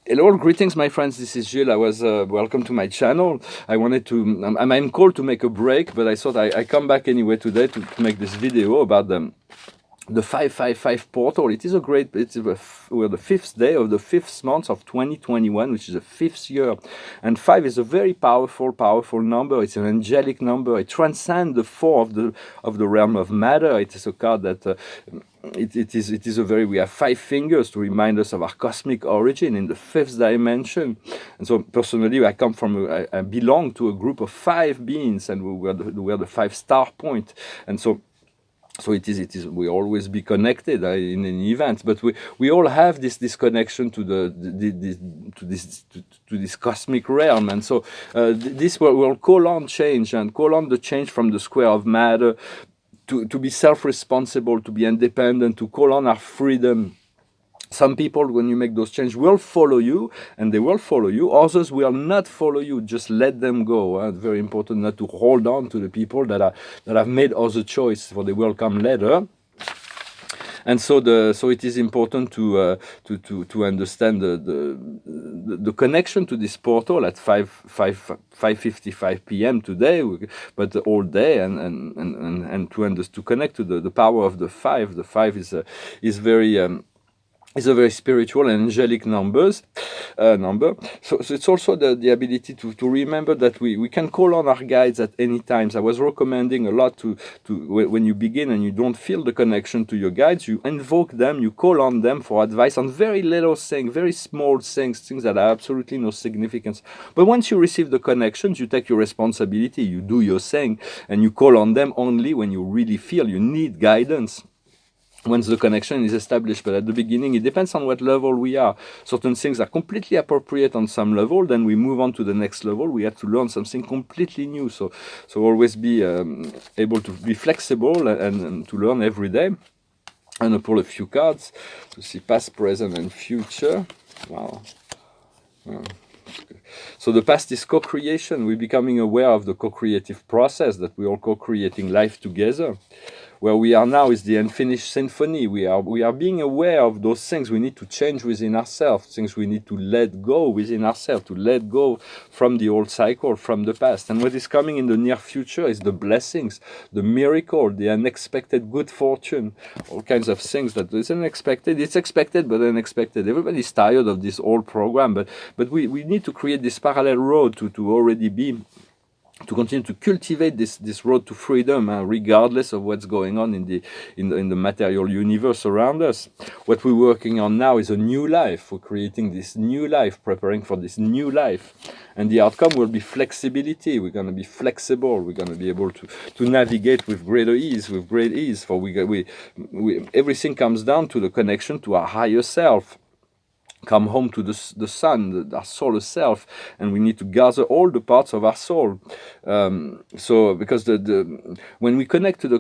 Hello, greetings, my friends. This is Gilles. I was welcome to my channel. I wanted to. I'm called to make a break, but I thought I come back anyway today to make this video about the 555 portal. It is a great. We're the fifth day of the fifth month of 2021, which is the fifth year, and 5 is a very powerful number. It's an angelic number. It transcends the 4 of the realm of matter. It is a card that. It is a very, we have 5 fingers to remind us of our cosmic origin in the 5th dimension. And so personally, I belong to a group of 5 beings, and we are the 5 star point. And so it is we always be connected in any event, but we all have this connection to this cosmic realm. And so this will call on change, and call on the change from the square of matter to be self-responsible, to be independent, to call on our freedom. Some people, when you make those changes, will follow you, and they will follow you. Others will not follow you. Just let them go. It's very important not to hold on to the people that have made other choice, for they will come later. And so it is important to understand the connection to this portal at 5:55 p.m. today, but all day, and to connect to the power of the 5. The 5 is very is a very spiritual and angelic number. So it's also the ability to remember that we can call on our guides at any time. I was recommending a lot to when you begin and you don't feel the connection to your guides, you invoke them, you call on them for advice on very little things, very small things that have absolutely no significance. But once you receive the connections, you take your responsibility, you do your thing, and you call on them only when you really feel you need guidance, once the connection is established. But at the beginning, it depends on what level we are. Certain things are completely appropriate on some level, then we move on to the next level. We have to learn something completely new. So always be able to be flexible and to learn every day. And I pull a few cards to see past, present, and future. Wow. So the past is co-creation. We're becoming aware of the co-creative process, that we're all co-creating life together. Where we are now is the unfinished symphony. We are being aware of those things we need to change within ourselves, things we need to let go within ourselves, to let go from the old cycle, from the past. And what is coming in the near future is the blessings, the miracle, the unexpected good fortune, all kinds of things that is unexpected. It's expected, but unexpected. Everybody's tired of this old program, but we need to create this parallel road to already be, to continue to cultivate this road to freedom, regardless of what's going on in the material universe around us. What we're working on now is a new life. We're creating this new life, preparing for this new life, and the outcome will be flexibility. We're going to be flexible. We're going to be able to navigate with greater ease, with great ease. For everything comes down to the connection to our higher self. Come home to the sun, our soul self, and we need to gather all the parts of our soul. So because when we connect to the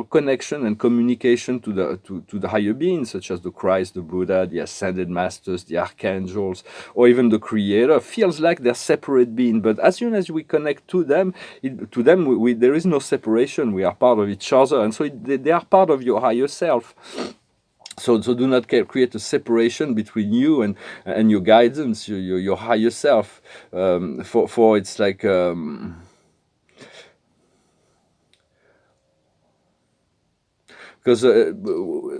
connection and communication to the higher beings, such as the Christ, the Buddha, the ascended masters, the archangels, or even the Creator, feels like they're separate beings. But as soon as we connect to them, there is no separation. We are part of each other, and so they are part of your higher self. So do not create a separation between you and your guidance, your higher self. For it's like because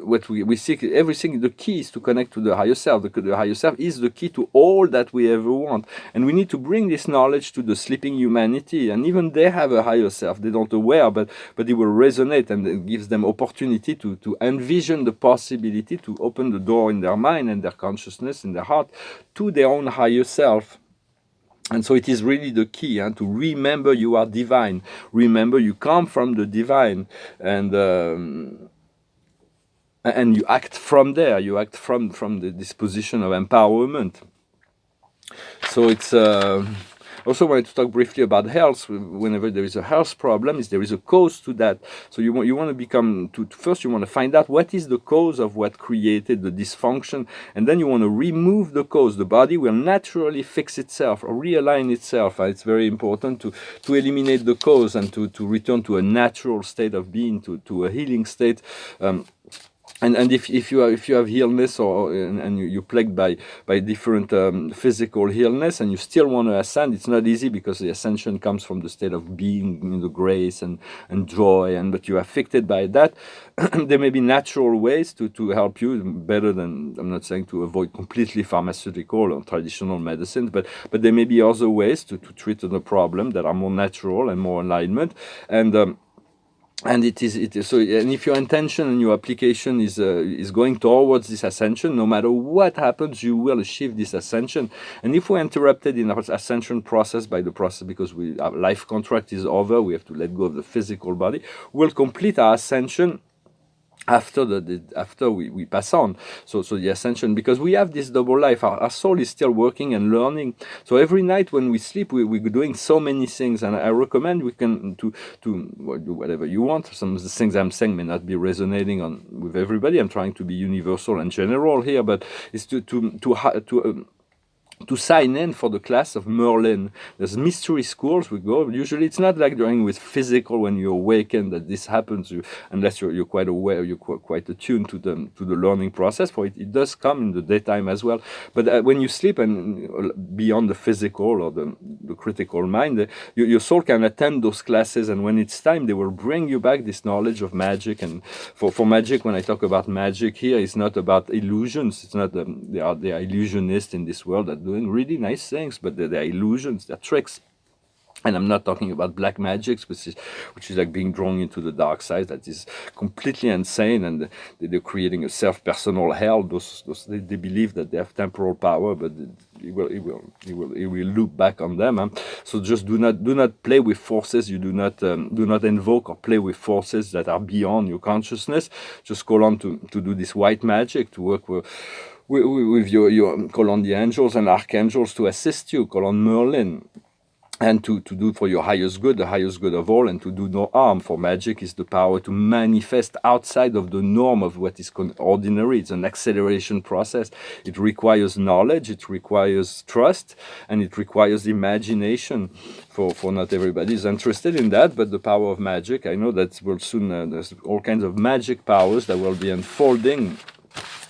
what we seek, everything, the key is to connect to the higher self. The higher self is the key to all that we ever want. And we need to bring this knowledge to the sleeping humanity. And even they have a higher self. They don't aware, but it will resonate, and it gives them opportunity to envision the possibility to open the door in their mind and their consciousness, in their heart, to their own higher self. And so it is really the key, to remember you are divine. Remember you come from the divine, and you act from there. You act from this position of empowerment. So it's also wanted to talk briefly about health. Whenever there is a health problem, there is a cause to that. So you want to first you want to find out what is the cause of what created the dysfunction, and then you want to remove the cause. The body will naturally fix itself or realign itself. It's very important to eliminate the cause and to return to a natural state of being, to a healing state. And if you have illness, or and you're plagued by different physical illness, and you still want to ascend, it's not easy, because the ascension comes from the state of being, the grace and joy, and but you're affected by that. There may be natural ways to help you better than, I'm not saying to avoid completely pharmaceutical or traditional medicine, but there may be other ways to treat the problem that are more natural and more alignment. And it is so. And if your intention and your application is going towards this ascension, no matter what happens, you will achieve this ascension. And if we're interrupted in our ascension process by the process because our life contract is over, we have to let go of the physical body, we'll complete our ascension after we pass on. So the ascension, because we have this double life, our soul is still working and learning. So every night when we sleep, we're doing so many things, and I recommend we can to do whatever you want. Some of the things I'm saying may not be resonating with everybody. I'm trying to be universal and general here, but it's to sign in for the class of Merlin. There's mystery schools we go. Usually it's not like during with physical when you awaken that this happens, unless you're quite aware, you're quite attuned to the learning process. For it does come in the daytime as well. But when you sleep and beyond the physical or the critical mind, your soul can attend those classes, and when it's time, they will bring you back this knowledge of magic. And for magic, when I talk about magic here, it's not about illusions. It's not they are illusionists in this world that doing really nice things, but they're illusions, they're tricks. And I'm not talking about black magics, which is like being drawn into the dark side. That is completely insane, and they're creating a self-personal hell. They believe that they have temporal power, but it will loop back on them. Huh? So just do not play with forces. You do not invoke or play with forces that are beyond your consciousness. Just call on to do this white magic, to work with your call on the angels and archangels to assist you. Call on Merlin. And to do for your highest good, the highest good of all, and to do no harm. For magic is the power to manifest outside of the norm of what is ordinary. It's an acceleration process. It requires knowledge, it requires trust, and it requires imagination. For not everybody is interested in that, but the power of magic, I know that will soon, there's all kinds of magic powers that will be unfolding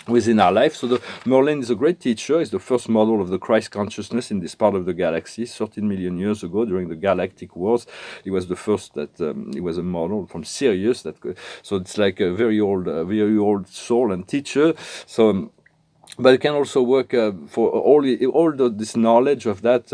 within our life. So Merlin is a great teacher. He's the first model of the Christ consciousness in this part of the galaxy. 13 million years ago, during the galactic wars, he was the first that he was a model from Sirius. So it's like a very old soul and teacher. So. But it can also work for all this knowledge of that.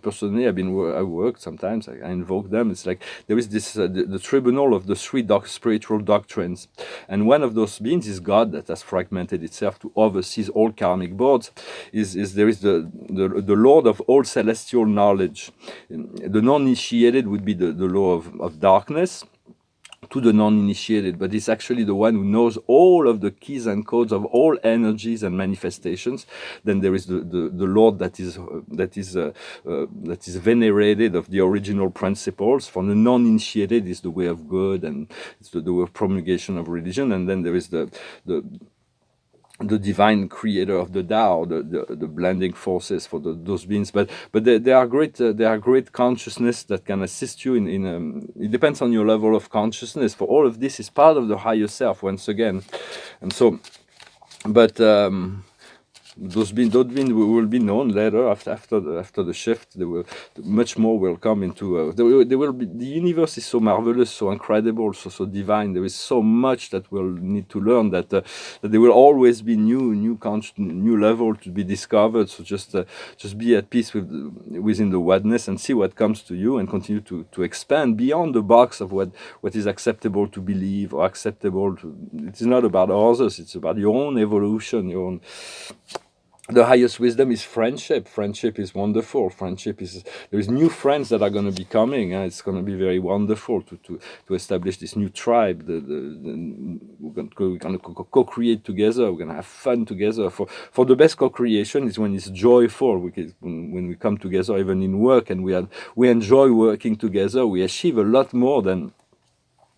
Personally, I work sometimes. I invoke them. It's like there is this the tribunal of the three spiritual doctrines, and one of those beings is God, that has fragmented itself to oversee all karmic boards. There is the Lord of all celestial knowledge. The non-initiated would be the law of darkness to the non-initiated, but it's actually the one who knows all of the keys and codes of all energies and manifestations. Then there is the Lord that is venerated of the original principles. For the non-initiated is the way of good, and it's the way of promulgation of religion. And then there is the divine creator of the Tao, the blending forces for those beings, but they are great consciousness that can assist you in it depends on your level of consciousness. For all of this is part of the higher self once again, and so, but those beings will be known later after the shift. Much more will come into. There will be, the universe is so marvelous, so incredible, so divine. There is so much that we'll need to learn, that there will always be new level to be discovered. So just be at peace within the oneness and see what comes to you, and continue to expand beyond the box of what is acceptable to believe or acceptable to. It is not about others. It's about your own evolution, your own. The highest wisdom is friendship. Friendship is wonderful. There is new friends that are going to be coming. It's going to be very wonderful to establish this new tribe. We're going to co-create together. We're going to have fun together. For the best co-creation is when it's joyful. When we come together, even in work, and we enjoy working together. We achieve a lot more than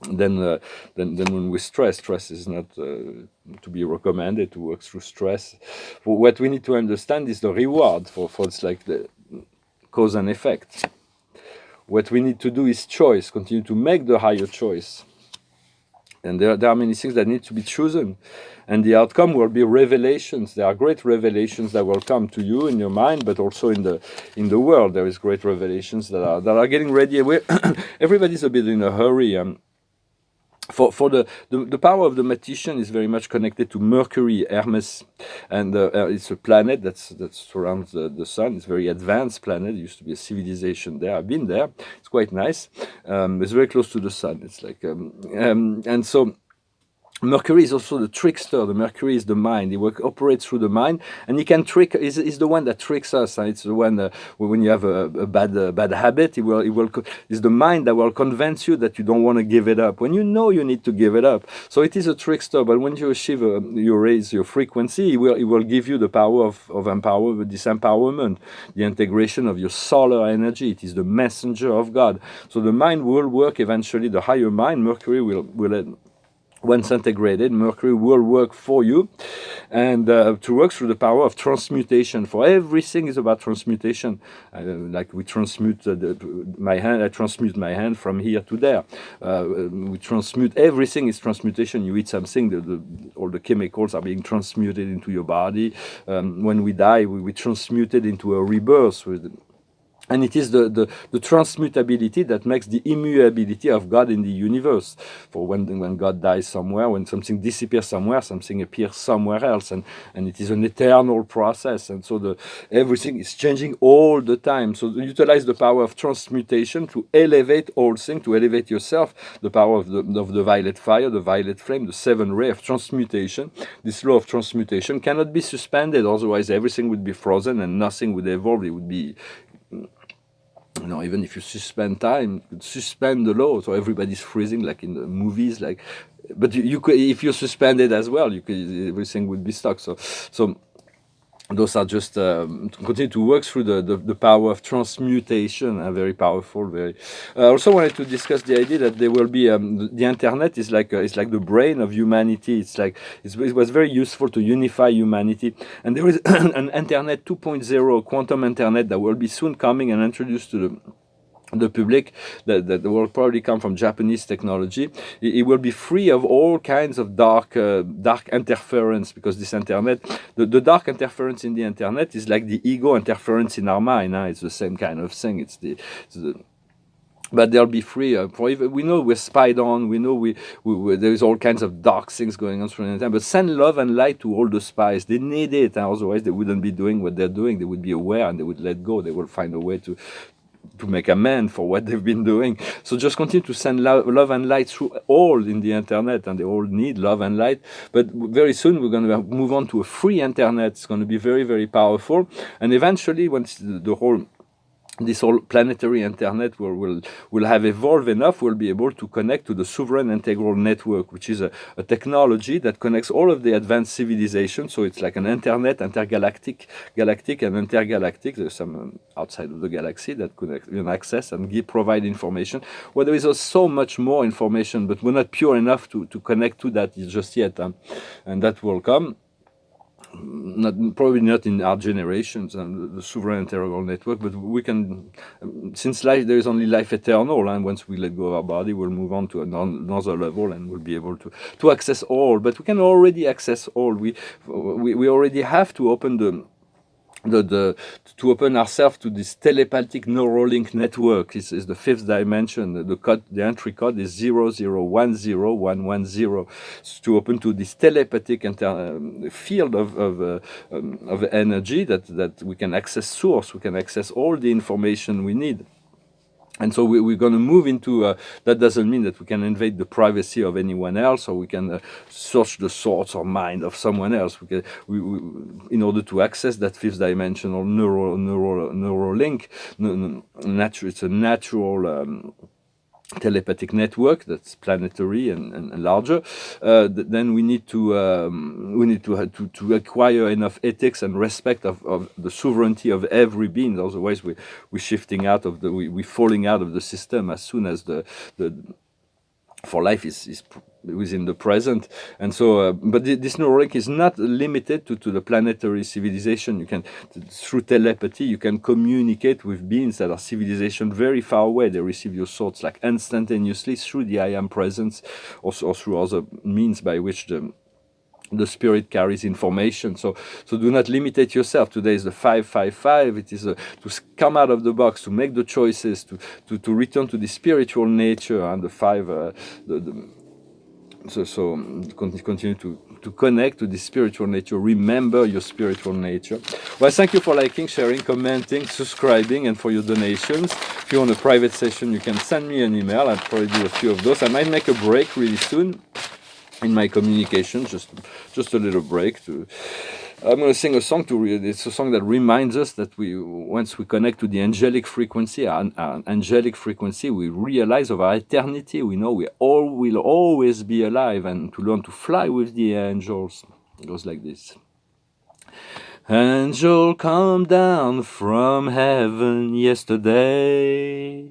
when we stress. Stress is not to be recommended to work through stress. What we need to understand is the reward for it's like the cause and effect. What we need to do is choice, continue to make the higher choice. And there are many things that need to be chosen, and the outcome will be revelations. There are great revelations that will come to you in your mind, but also in the world. There is great revelations that are getting ready. Everybody's a bit in a hurry. For the power of the magician is very much connected to Mercury, Hermes, and it's a planet that surrounds the sun. It's a very advanced planet. There used to be a civilization there. I've been there. It's quite nice. It's very close to the sun. It's like and so. Mercury is also the trickster. The Mercury is the mind. He operates through the mind, and he can trick. Is the one that tricks us. It's the one when you have a bad habit. It's the mind that will convince you that you don't want to give it up when you know you need to give it up. So it is a trickster. But when you achieve, you raise your frequency. He will give you the power of disempowerment, the integration of your solar energy. It is the messenger of God. So the mind will work eventually. The higher mind, Mercury will once integrated, Mercury will work for you, and to work through the power of transmutation. For everything is about transmutation. Like we transmute my hand, I transmute my hand from here to there. We transmute, everything is transmutation. You eat something, all the chemicals are being transmuted into your body. When we die, we transmute it into a rebirth. And it is the transmutability that makes the immutability of God in the universe. For when God dies somewhere, when something disappears somewhere, something appears somewhere else, and it is an eternal process. And so everything is changing all the time. So utilize the power of transmutation to elevate all things, to elevate yourself. The power of the violet fire, the violet flame, the 7 ray of transmutation. This law of transmutation cannot be suspended. Otherwise, everything would be frozen and nothing would evolve. It would be even if you suspend time, you could suspend the law, so everybody's freezing like in the movies. But you could, if you suspend it as well, everything would be stuck. So those are just to continue to work through the power of transmutation. Very powerful. Very. I also wanted to discuss the idea that there will be the internet is like the brain of humanity. It was very useful to unify humanity, and there is an internet 2.0 quantum internet that will be soon coming and introduced to the public, that will probably come from Japanese technology. It will be free of all kinds of dark interference, because this internet, the dark interference in the internet is like the ego interference in our mind. It's the same kind of thing. But they'll be free. We know we're spied on. We know there's all kinds of dark things going on through the internet. But send love and light to all the spies. They need it, otherwise they wouldn't be doing what they're doing. They would be aware and they would let go. They will find a way to make amends for what they've been doing. So just continue to send love and light through all in the internet, and they all need love and light. But very soon we're going to move on to a free internet. It's going to be very, very powerful. And eventually, once this whole planetary internet will have evolved enough, we'll be able to connect to the sovereign integral network, which is a technology that connects all of the advanced civilizations. So it's like an internet, galactic and intergalactic. There's some outside of the galaxy that could access and provide information. Well, there is so much more information, but we're not pure enough to connect to that just yet, and that will come. Probably not in our generations and the sovereign integral network, but we can, since life, there is only life eternal, and once we let go of our body, we'll move on to another level, and we'll be able to access all. But we can already access all. We already have to open to open ourselves to this telepathic neuralink network. Is the 5th dimension. The code, the entry code is 0010110. To open to this telepathic field of energy that we can access source. We can access all the information we need. And so we're going to move into, that doesn't mean that we can invade the privacy of anyone else, or we can search the thoughts or mind of someone else. We in order to access that 5th dimensional neural link, it's a natural telepathic network that's planetary and larger. Then we need to acquire enough ethics and respect of the sovereignty of every being. Otherwise, we're shifting out of we're falling out of the system as soon as for life is within the present. And so, but this neural link is not limited to the planetary civilization. You can, through telepathy, you can communicate with beings that are civilization very far away. They receive your thoughts like instantaneously through the I am presence, or through other means by which the spirit carries information. So do not limitate yourself. Today is the 555. It is to come out of the box, to make the choices, to return to the spiritual nature, and the 5. Continue to connect to the spiritual nature. Remember your spiritual nature. Well, thank you for liking, sharing, commenting, subscribing, and for your donations. If you want a private session, you can send me an email. I'll probably do a few of those. I might make a break really soon in my communication, just a little break. I'm going to sing a song it's a song that reminds us that once we connect to the angelic frequency, our angelic frequency, we realize of our eternity. We know we all will always be alive, and to learn to fly with the angels. It goes like this. Angel come down from heaven yesterday.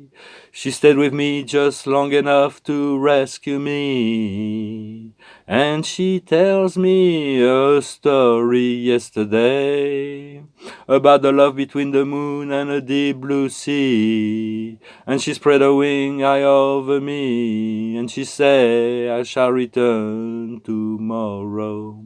She stayed with me just long enough to rescue me. And she tells me a story yesterday about the love between the moon and a deep blue sea. And she spread her wing high over me, and she say, I shall return tomorrow.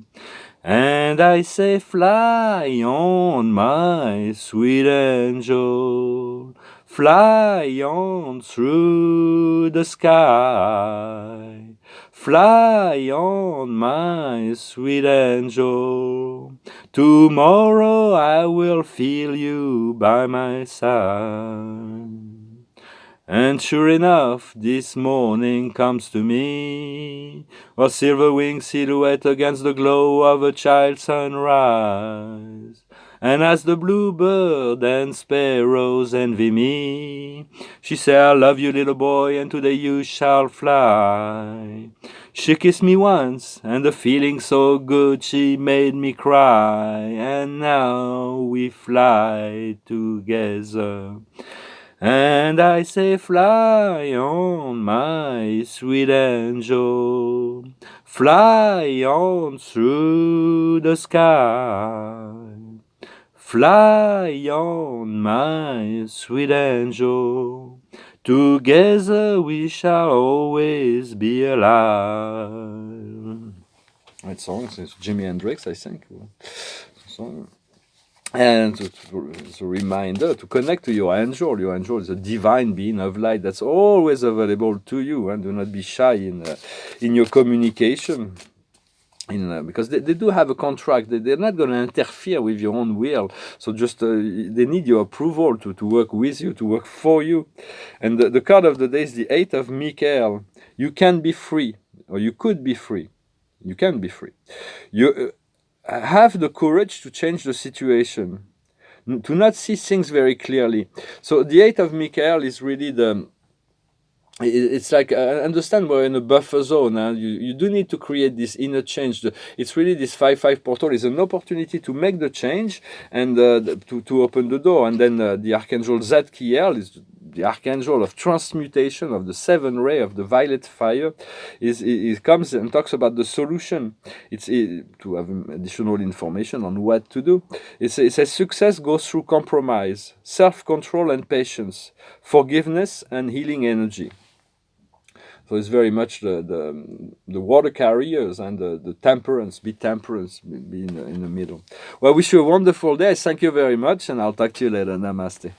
And I say, fly on, my sweet angel, fly on through the sky. Fly on, my sweet angel, tomorrow I will feel you by my side. And sure enough, this morning comes to me, a silver-winged silhouette against the glow of a child sunrise. And as the bluebird and sparrows envy me, she say, I love you, little boy, and today you shall fly. She kissed me once, and the feeling so good, she made me cry. And now we fly together. And I say, fly on, my sweet angel, fly on through the sky. Fly on, my sweet angel, together we shall always be alive. That song is Jimi Hendrix, I think. Song. And it's a reminder to connect to your angel. Your angel is a divine being of light that's always available to you, and do not be shy in your communication. Because they do have a contract. They're not going to interfere with your own will. So just they need your approval to work with you, to work for you. And the card of the day is the 8 of Michael. You can be free, or you could be free. You can be free. You have the courage to change the situation, to not see things very clearly. So the 8 of Michael is really it's like, understand we're in a buffer zone. You do need to create this inner change. It's really this 5-5 portal is an opportunity to make the change and to open the door. And then the Archangel Zadkiel is the Archangel of Transmutation, of the 7 ray of the violet fire. It comes and talks about the solution. It's to have additional information on what to do. It says success goes through compromise, self-control and patience, forgiveness and healing energy. So it's very much the water carriers and the temperance, be in the middle. Well, I wish you a wonderful day. Thank you very much, and I'll talk to you later. Namaste.